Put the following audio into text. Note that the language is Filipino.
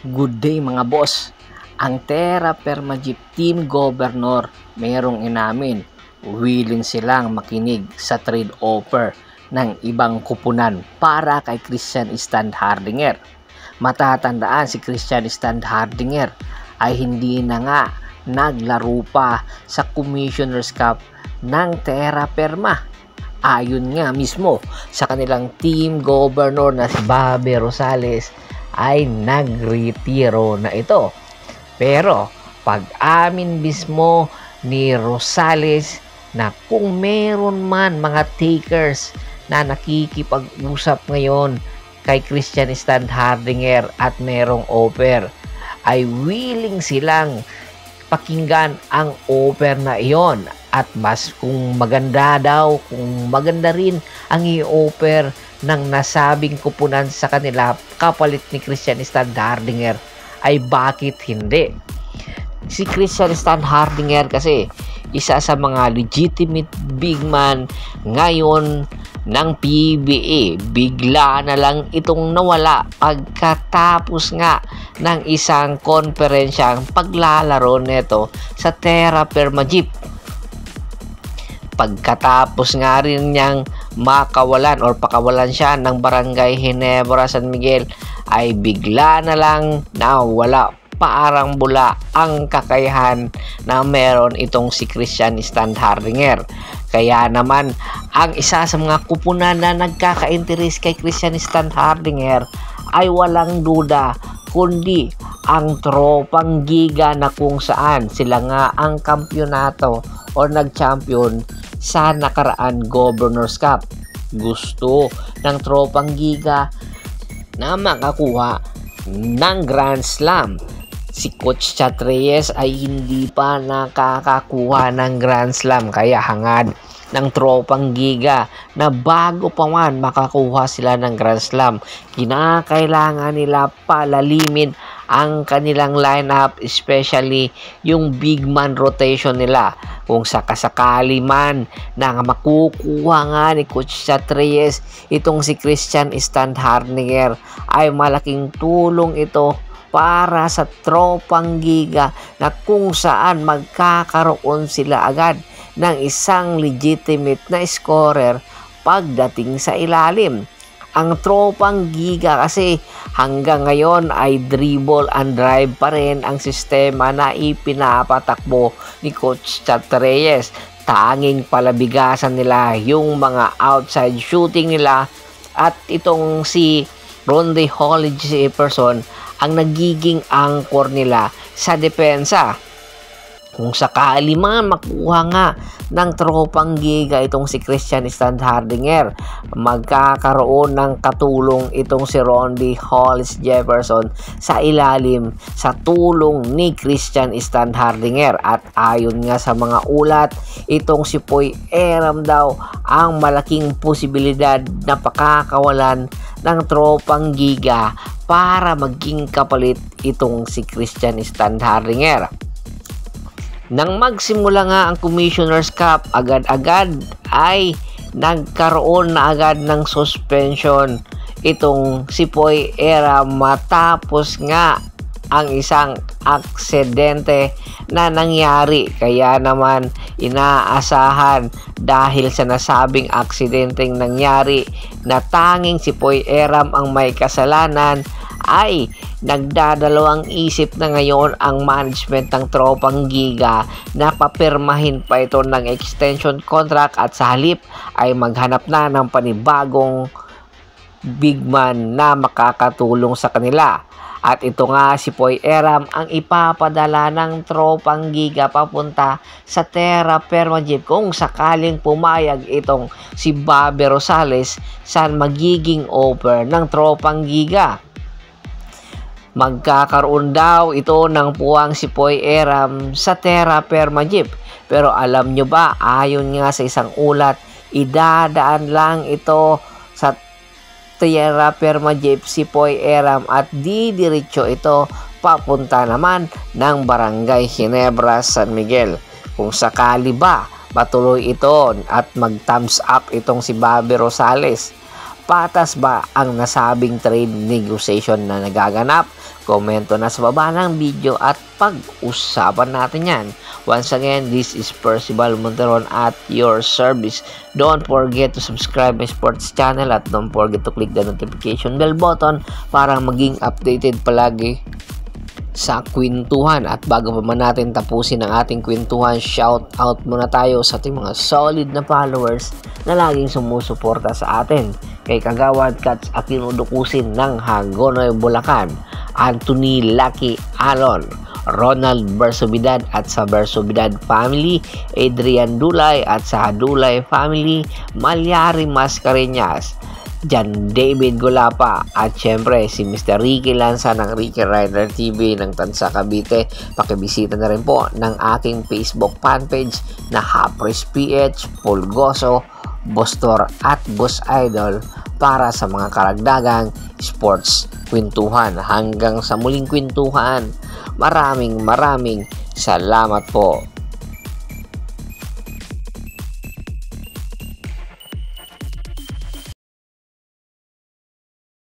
Good day mga boss. Ang Terra Firma Jeep Team Governor merong inamin, willing silang makinig sa trade offer ng ibang kupunan para kay Christian Standhardinger. Matatandaan si Christian Standhardinger ay hindi na nga naglaro pa sa Commissioner's Cup ng Terra Firma. Ayon nga mismo sa kanilang team governor na si Bobby Rosales ay nagretiro na ito. Pero pag-amin mismo ni Rosales na kung meron man mga takers na nakikipag-usap ngayon kay Christian Standhardinger at merong offer, ay willing silang pakinggan ang offer na iyon. At mas kung maganda daw, kung maganda rin ang i-offer ng nasabing kupunan sa kanila kapalit ni Christian Standhardinger, ay bakit hindi? Si Christian Standhardinger kasi isa sa mga legitimate big man ngayon ng PBA. Bigla na lang itong nawala pagkatapos nga ng isang konferensyang paglalaro nito sa Terra Firma Jeep. Pagkatapos nga rin niyang makawalan or pakawalan siya ng Barangay Ginebra San Miguel, ay bigla na lang nawala, parang bula ang kakayahan na meron itong si Christian Standhardinger. Kaya naman ang isa sa mga kupunan na nagkaka-interes kay Christian Standhardinger ay walang duda kundi ang Tropang Giga, na kung saan sila nga ang kampyonato o nag-champion sa nakaraan Governor's Cup. Gusto ng Tropang Giga na makakuha ng Grand Slam. Si Coach Chat Reyes ay hindi pa nakakakuha ng Grand Slam, kaya hangad ng Tropang Giga na bago pa man makakuha sila ng Grand Slam, kinakailangan nila palalimin ang kanilang lineup, especially yung big man rotation nila. Kung sakasakali man na makukuha nga ni Coach Chat Reyes itong si Christian Standhardinger, ay malaking tulong ito para sa Tropang Giga, na kung saan magkakaroon sila agad ng isang legitimate na scorer pagdating sa ilalim. Ang Tropang Giga kasi hanggang ngayon ay dribble and drive pa rin ang sistema na ipinapatakbo ni Coach Chat Reyes. Tanging palabigasan nila yung mga outside shooting nila, at itong si Ronde Holly Jefferson ang nagiging anchor nila sa depensa. Kung sakali man makuha nga ng Tropang Giga itong si Christian Standhardinger, magkakaroon ng katulong itong si Ronde Hollis Jefferson sa ilalim sa tulong ni Christian Standhardinger. At ayon nga sa mga ulat, itong si Poy Eram daw ang malaking posibilidad na pakakawalan ng Tropang Giga para maging kapalit itong si Christian Standhardinger. Nang magsimula nga ang Commissioner's Cup, agad-agad ay nagkaroon na agad ng suspension itong si Poy Eram matapos nga ang isang aksidente na nangyari. Kaya naman inaasahan dahil sa nasabing aksidenteng nangyari na tanging si Poy Eram ang may kasalanan, ay nagdadalawang isip na ngayon ang management ng Tropang Giga na papirmahin pa ito ng extension contract, at sa halip ay maghanap na ng panibagong big man na makakatulong sa kanila. At ito nga si Poy Eram ang ipapadala ng Tropang Giga papunta sa Terra Firma Jeep kung sakaling pumayag itong si Bobby Rosales sa magiging offer ng Tropang Giga. Magkakaroon daw ito ng puwang si Poy Eram sa Terra Firma Jeep. Pero alam nyo ba, ayon nga sa isang ulat, idadaan lang ito sa Terra Firma Jeep si Poy Eram at didiretso ito papunta naman ng Barangay Ginebra San Miguel. Kung sakali ba matuloy ito at mag-thumbs up itong si Bobby Rosales, patas ba ang nasabing trade negotiation na nagaganap? Komento na sa baba ng video at pag-usapan natin yan. Once again, this is Percival Monteron at your service. Don't forget to subscribe my sports channel at don't forget to click the notification bell button para maging updated palagi sa kwentuhan. At bago pa man natin tapusin ang ating kwentuhan, shout out muna tayo sa ating mga solid na followers na laging sumusuporta sa atin. Kay Kagawad Cats Aquino Dukusin ng Hagonoy, Bulacan, Anthony Lucky Alon, Ronald Bersobidad at sa Bersobidad family, Adrian Dulay at sa Dulay family, Malyari Mascareñas, Jan David Golapa at syempre si Mr. Ricky Lanza ng Ricky Rider TV ng Tansa Cavite. Pakibisita na rin po ng aking Facebook fanpage na Hapres PH, Pulgoso, Bostor at Boss Idol para sa mga karagdagang sports kwentuhan. Hanggang sa muling kwentuhan, maraming salamat po.